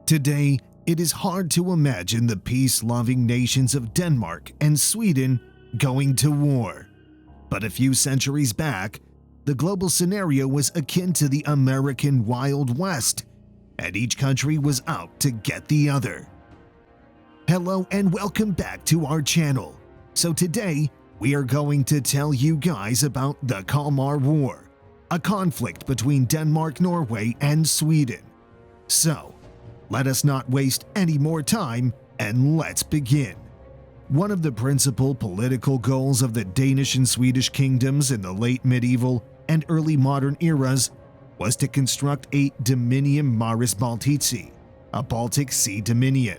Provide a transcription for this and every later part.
Today, it is hard to imagine the peace-loving nations of Denmark and Sweden going to war. But a few centuries back, the global scenario was akin to the American Wild West, and each country was out to get the other. Hello and welcome back to our channel. So today, we are going to tell you guys about the Kalmar War, a conflict between Denmark, Norway, and Sweden. So, let us not waste any more time and let's begin. One of the principal political goals of the Danish and Swedish kingdoms in the late medieval and early modern eras was to construct a Dominium Maris Baltici, a Baltic Sea dominion.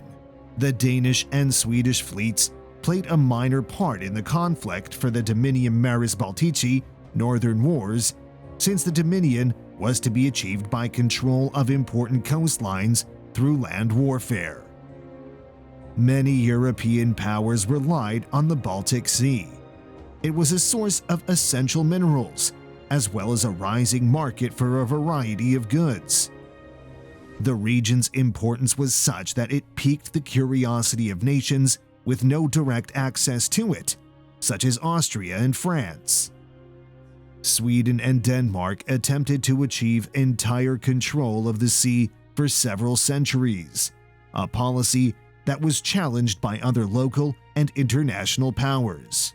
The Danish and Swedish fleets played a minor part in the conflict for the Dominium Maris Baltici Northern Wars, since the Dominion was to be achieved by control of important coastlines through land warfare. Many European powers relied on the Baltic Sea. It was a source of essential minerals, as well as a rising market for a variety of goods. The region's importance was such that it piqued the curiosity of nations with no direct access to it, such as Austria and France. Sweden and Denmark attempted to achieve entire control of the sea for several centuries, a policy that was challenged by other local and international powers.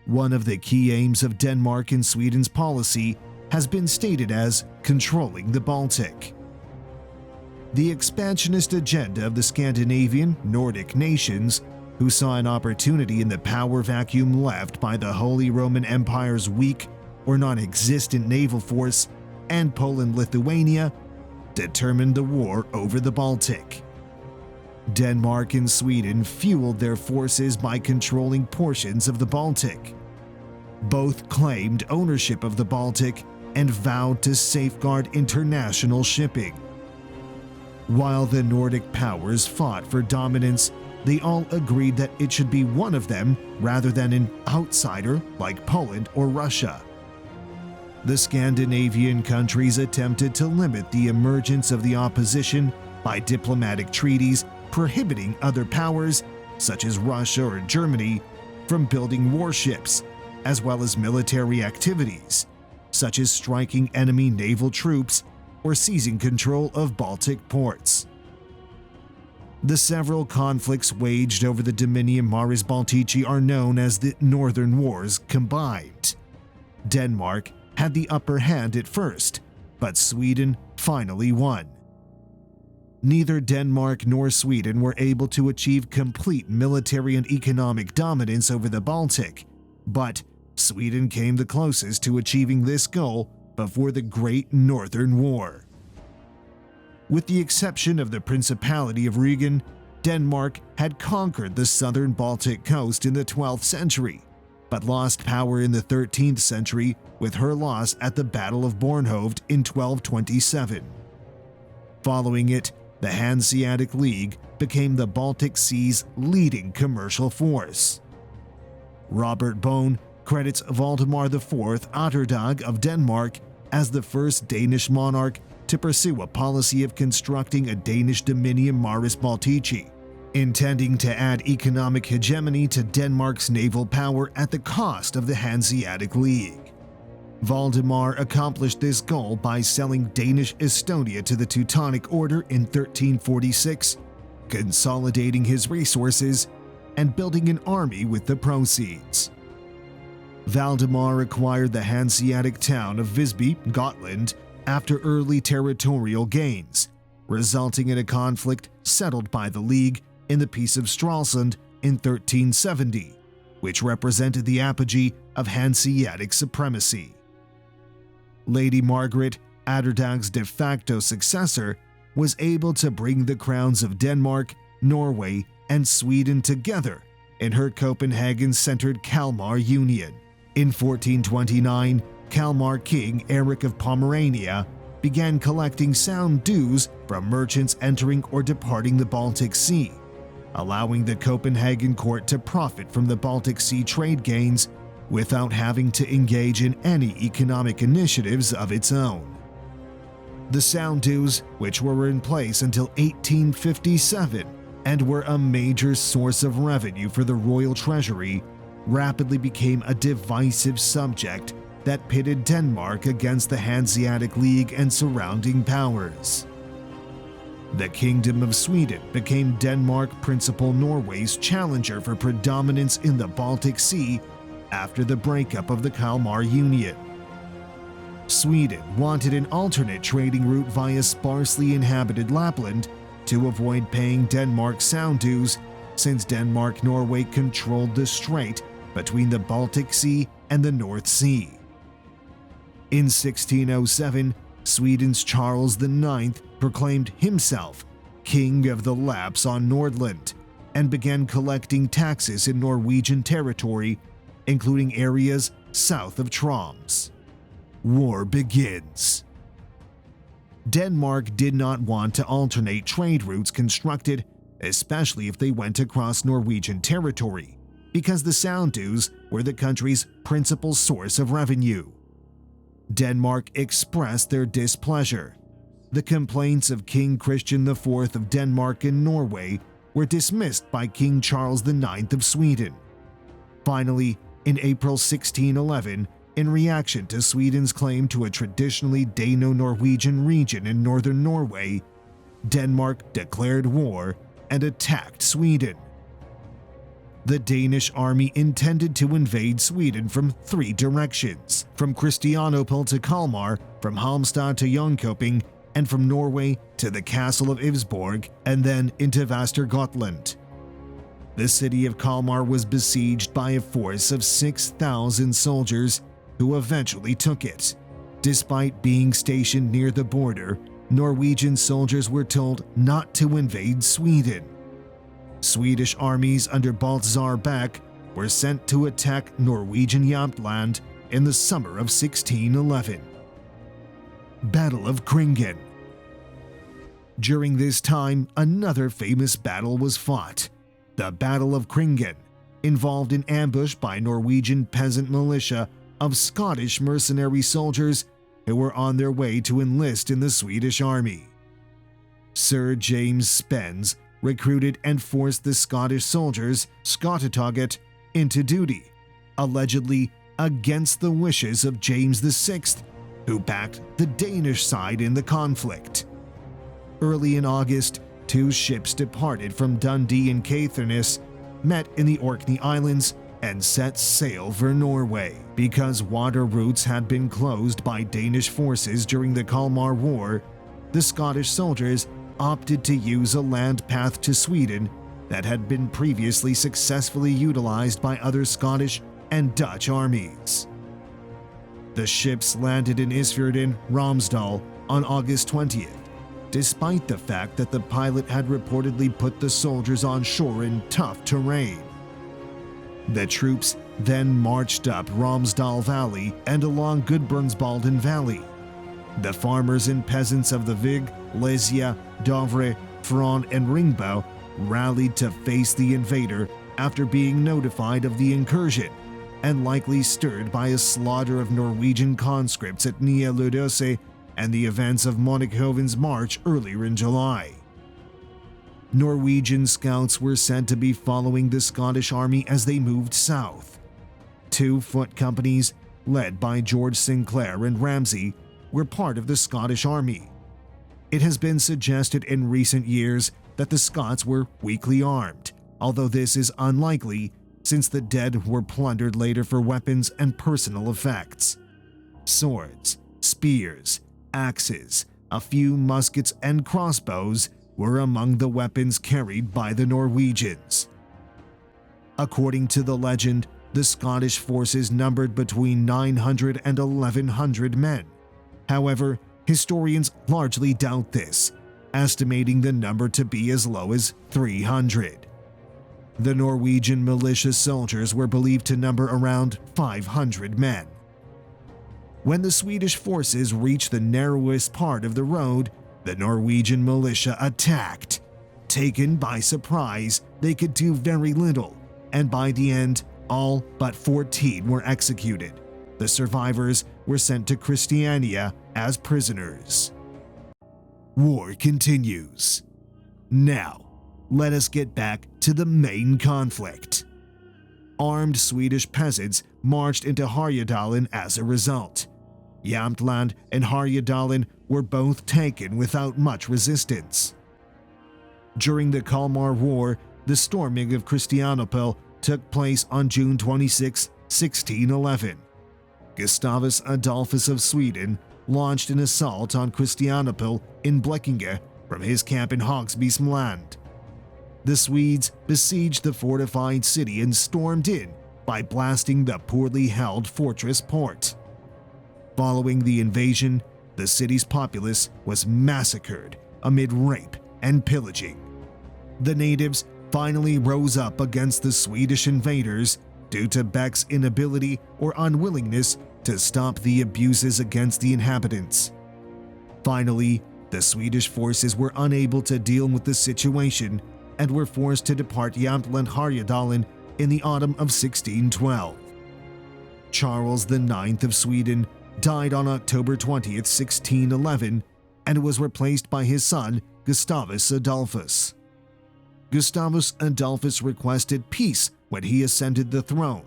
One of the key aims of Denmark and Sweden's policy has been stated as controlling the Baltic. The expansionist agenda of the Scandinavian Nordic nations, who saw an opportunity in the power vacuum left by the Holy Roman Empire's weak or non-existent naval force, and Poland-Lithuania, determined the war over the Baltic. Denmark and Sweden fueled their forces by controlling portions of the Baltic. Both claimed ownership of the Baltic and vowed to safeguard international shipping. While the Nordic powers fought for dominance, they all agreed that it should be one of them rather than an outsider like Poland or Russia. The Scandinavian countries attempted to limit the emergence of the opposition by diplomatic treaties prohibiting other powers, such as Russia or Germany, from building warships, as well as military activities, such as striking enemy naval troops or seizing control of Baltic ports. The several conflicts waged over the Dominium Maris Baltici are known as the Northern Wars combined. Denmark had the upper hand at first, but Sweden finally won. Neither Denmark nor Sweden were able to achieve complete military and economic dominance over the Baltic, but Sweden came the closest to achieving this goal before the Great Northern War. With the exception of the Principality of Rügen, Denmark had conquered the southern Baltic coast in the 12th century, but lost power in the 13th century with her loss at the Battle of Bornhoved in 1227. Following it, the Hanseatic League became the Baltic Sea's leading commercial force. Robert Bone credits Valdemar IV Atterdag of Denmark as the first Danish monarch to pursue a policy of constructing a Danish Dominium Maris Baltici, intending to add economic hegemony to Denmark's naval power at the cost of the Hanseatic League. Valdemar accomplished this goal by selling Danish Estonia to the Teutonic Order in 1346, consolidating his resources, and building an army with the proceeds. Valdemar acquired the Hanseatic town of Visby, Gotland, after early territorial gains, resulting in a conflict settled by the League in the Peace of Stralsund in 1370, which represented the apogee of Hanseatic supremacy. Lady Margaret, Atterdag's de facto successor, was able to bring the crowns of Denmark, Norway, and Sweden together in her Copenhagen-centered Kalmar Union. In 1429, Kalmar King Eric of Pomerania began collecting sound dues from merchants entering or departing the Baltic Sea, allowing the Copenhagen court to profit from the Baltic Sea trade gains without having to engage in any economic initiatives of its own. The sound dues, which were in place until 1857 and were a major source of revenue for the royal treasury, rapidly became a divisive subject that pitted Denmark against the Hanseatic League and surrounding powers. The Kingdom of Sweden became Denmark Principal Norway's challenger for predominance in the Baltic Sea after the breakup of the Kalmar Union. Sweden wanted an alternate trading route via sparsely inhabited Lapland to avoid paying Denmark sound dues, since Denmark-Norway controlled the strait between the Baltic Sea and the North Sea. In 1607, Sweden's Charles IX proclaimed himself King of the Lapps on Nordland and began collecting taxes in Norwegian territory, including areas south of Troms. War begins. Denmark did not want to alternate trade routes constructed, especially if they went across Norwegian territory, because the sound dues were the country's principal source of revenue. Denmark expressed their displeasure. The complaints of King Christian IV of Denmark and Norway were dismissed by King Charles IX of Sweden. Finally, in April 1611, in reaction to Sweden's claim to a traditionally Dano-Norwegian region in northern Norway, Denmark declared war and attacked Sweden. The Danish army intended to invade Sweden from 3 directions: from Christianopel to Kalmar, from Halmstad to Jönköping, and from Norway to the castle of Ivsborg, and then into Västergötland. The city of Kalmar was besieged by a force of 6,000 soldiers, who eventually took it. Despite being stationed near the border, Norwegian soldiers were told not to invade Sweden. Swedish armies under Balthazar Beck were sent to attack Norwegian Jämtland in the summer of 1611. Battle of Kringen. During this time, another famous battle was fought. The Battle of Kringen involved an ambush by Norwegian peasant militia of Scottish mercenary soldiers who were on their way to enlist in the Swedish army. Sir James Spens recruited and forced the Scottish soldiers, Skottetaget, into duty, allegedly against the wishes of James VI, who backed the Danish side in the conflict. Early in August, 2 ships departed from Dundee and Caithness, met in the Orkney Islands, and set sail for Norway. Because water routes had been closed by Danish forces during the Kalmar War, the Scottish soldiers opted to use a land path to Sweden that had been previously successfully utilized by other Scottish and Dutch armies. The ships landed in Isfjorden, Romsdal, on August 20th, despite the fact that the pilot had reportedly put the soldiers on shore in tough terrain. The troops then marched up Romsdal Valley and along Gudbrandsdalen Valley. The farmers and peasants of the Vig, Lesia, Dovre, Fron, and Ringbo rallied to face the invader after being notified of the incursion, and likely stirred by a slaughter of Norwegian conscripts at Nya Ludøse and the events of Monnikhoven's march earlier in July. Norwegian scouts were said to be following the Scottish army as they moved south. 2 foot companies, led by George Sinclair and Ramsay, were part of the Scottish army. It has been suggested in recent years that the Scots were weakly armed, although this is unlikely since the dead were plundered later for weapons and personal effects. Swords, spears, axes, a few muskets and crossbows were among the weapons carried by the Norwegians. According to the legend, the Scottish forces numbered between 900 and 1,100 men. However, historians largely doubt this, estimating the number to be as low as 300. The Norwegian militia soldiers were believed to number around 500 men. When the Swedish forces reached the narrowest part of the road, the Norwegian militia attacked. Taken by surprise, they could do very little, and by the end, all but 14 were executed. The survivors were sent to Christiania as prisoners. war continues. Now, let us get back to the main conflict. Armed Swedish peasants marched into Härjedalen as a result. Jämtland and Härjedalen were both taken without much resistance. During the Kalmar War, the storming of Christianople took place on June 26, 1611. Gustavus Adolphus of Sweden launched an assault on Christianople in Blekinge from his camp in Haugsby, Småland. The Swedes besieged the fortified city and stormed in by blasting the poorly held fortress port. Following the invasion, the city's populace was massacred amid rape and pillaging. The natives finally rose up against the Swedish invaders due to Beck's inability or unwillingness to stop the abuses against the inhabitants. Finally, the Swedish forces were unable to deal with the situation and were forced to depart Jämtland Härjedalen in the autumn of 1612. Charles IX of Sweden died on October 20, 1611, and was replaced by his son Gustavus Adolphus. Gustavus Adolphus requested peace when he ascended the throne,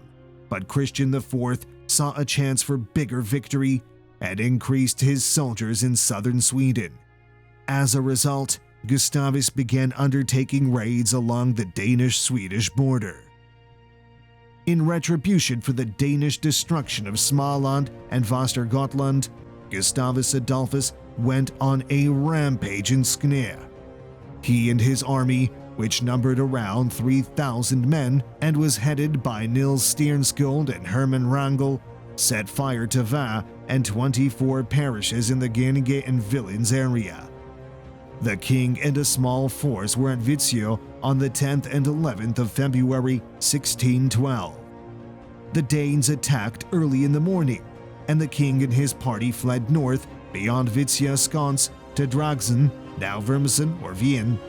but Christian IV saw a chance for bigger victory and increased his soldiers in southern Sweden. As a result, Gustavus began undertaking raids along the Danish-Swedish border. In retribution for the Danish destruction of Småland and Västergötland, Gustavus Adolphus went on a rampage in Skåne. He and his army, which numbered around 3,000 men and was headed by Nils Stjernskjöld and Hermann Wrangel, set fire to Va and 24 parishes in the Gninge and Villins area. The king and a small force were at Vitsjö on the 10th and 11th of February 1612. The Danes attacked early in the morning, and the king and his party fled north beyond Vitsjö Skans to Dragsund, now Vermesen or Wien.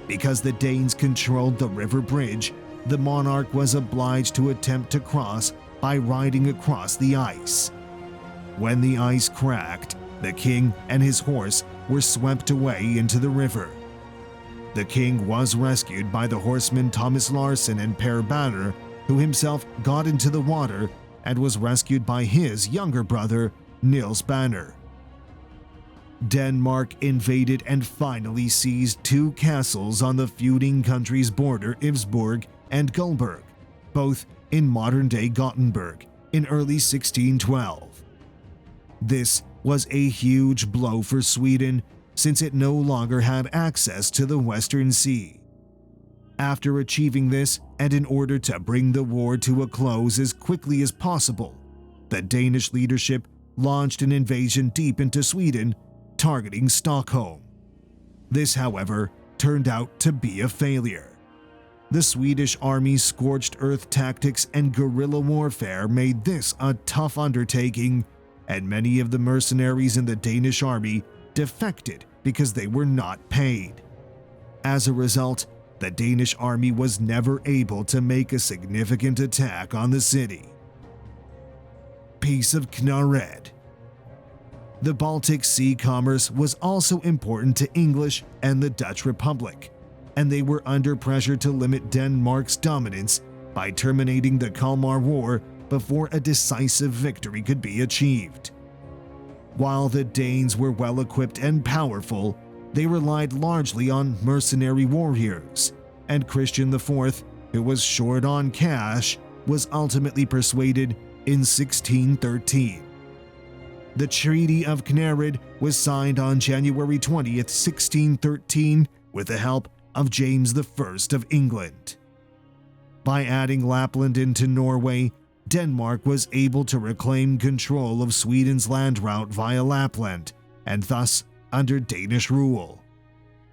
Because the Danes controlled the river bridge, the monarch was obliged to attempt to cross by riding across the ice. When the ice cracked, the king and his horse were swept away into the river. The king was rescued by the horsemen Thomas Larsen and Per Banner, who himself got into the water and was rescued by his younger brother, Nils Banner. Denmark invaded and finally seized two castles on the feuding country's border, Ivsborg and Guldborg, both in modern-day Gothenburg, in early 1612. This was a huge blow for Sweden, since it no longer had access to the Western Sea. After achieving this, and in order to bring the war to a close as quickly as possible, the Danish leadership launched an invasion deep into Sweden, targeting Stockholm. This, however, turned out to be a failure. The Swedish army's scorched earth tactics and guerrilla warfare made this a tough undertaking, and many of the mercenaries in the Danish army defected because they were not paid. As a result, the Danish army was never able to make a significant attack on the city. Peace of Knared. The Baltic Sea commerce was also important to English and the Dutch Republic, and they were under pressure to limit Denmark's dominance by terminating the Kalmar War before a decisive victory could be achieved. While the Danes were well equipped and powerful, they relied largely on mercenary warriors, and Christian IV, who was short on cash, was ultimately persuaded in 1613. The Treaty of Knared was signed on January 20th, 1613, with the help of James I of England. By adding Lapland into Norway, Denmark was able to reclaim control of Sweden's land route via Lapland, and thus under Danish rule.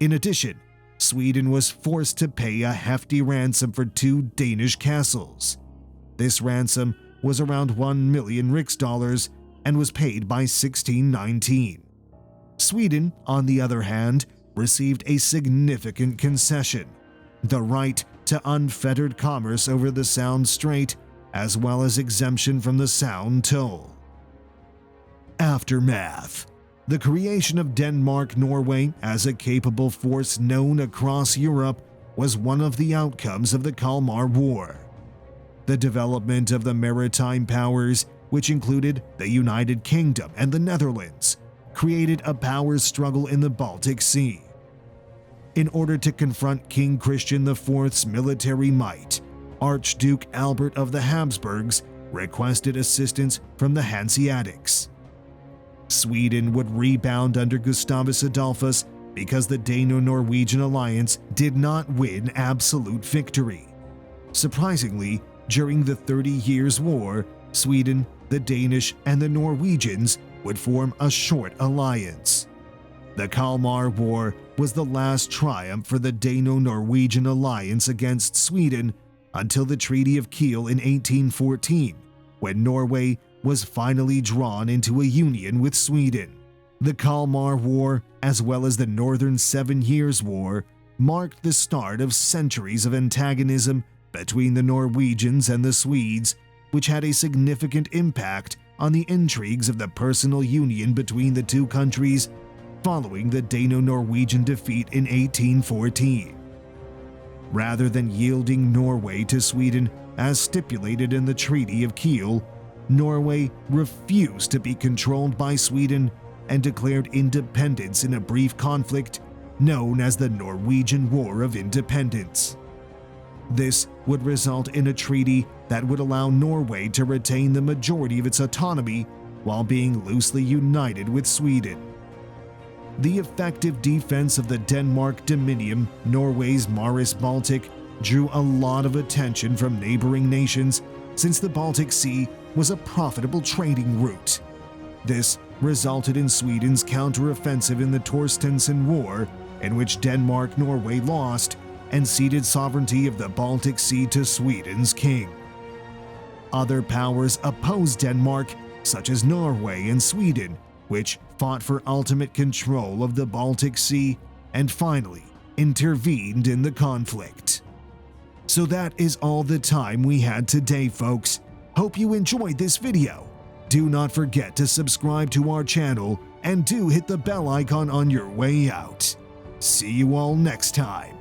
In addition, Sweden was forced to pay a hefty ransom for two Danish castles. This ransom was around 1 million riksdaler and was paid by 1619. Sweden, on the other hand, received a significant concession: the right to unfettered commerce over the Sound Strait, as well as exemption from the Sound Toll. Aftermath. The creation of Denmark-Norway as a capable force known across Europe was one of the outcomes of the Kalmar War. The development of the maritime powers, which included the United Kingdom and the Netherlands, created a power struggle in the Baltic Sea. In order to confront King Christian IV's military might, Archduke Albert of the Habsburgs requested assistance from the Hanseatics. Sweden would rebound under Gustavus Adolphus because the Dano-Norwegian alliance did not win absolute victory. Surprisingly, during the 30 Years' War, Sweden, the Danish, and the Norwegians would form a short alliance. The Kalmar War was the last triumph for the Dano-Norwegian alliance against Sweden until the Treaty of Kiel in 1814, when Norway was finally drawn into a union with Sweden. The Kalmar War, as well as the Northern 7 Years' War, marked the start of centuries of antagonism between the Norwegians and the Swedes, which had a significant impact on the intrigues of the personal union between the two countries following the Dano-Norwegian defeat in 1814. Rather than yielding Norway to Sweden as stipulated in the Treaty of Kiel, Norway refused to be controlled by Sweden and declared independence in a brief conflict known as the Norwegian War of Independence. This would result in a treaty that would allow Norway to retain the majority of its autonomy while being loosely united with Sweden. The effective defense of the Denmark Dominion, Norway's Maris Baltic, drew a lot of attention from neighboring nations since the Baltic Sea was a profitable trading route. This resulted in Sweden's counteroffensive in the Torstenson War, in which Denmark-Norway lost and ceded sovereignty of the Baltic Sea to Sweden's king. Other powers opposed Denmark, such as Norway and Sweden, which fought for ultimate control of the Baltic Sea and finally intervened in the conflict. So that is all the time we had today, folks. Hope you enjoyed this video. Do not forget to subscribe to our channel and do hit the bell icon on your way out. See you all next time.